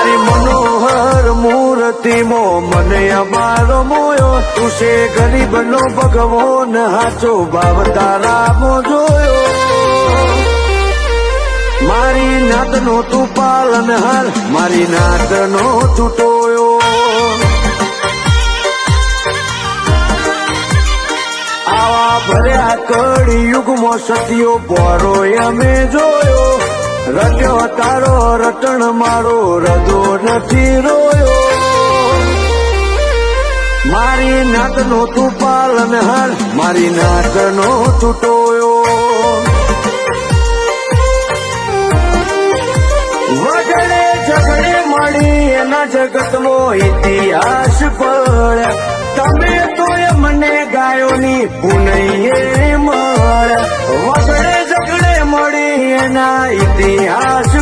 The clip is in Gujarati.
તારી મનોહર મૂર્તિ મો મને અમારો મોયો તું છે ગરીબ નો ભગવાન હાચો ભાવ તારા મો જોયો મારી નાત નો તું પાલનહાર મારી નાત નો છૂટોયો આવા ભર્યા કળી યુગમાં સત્યો બોરો અમે જોયો રટ્યો તારો રટણ મારો રદો નથી રોયો મારી નાત નો તું પાલનહાર મારી નાત નો છૂટોયો વગડે ઝઘડે મળી એના જગતનો ઇતિહાસ પડ્યા તમે તો મને ગાયોની પુનૈયે મળ્યા વગડે ઝઘડે મળી એના ઇતિહાસ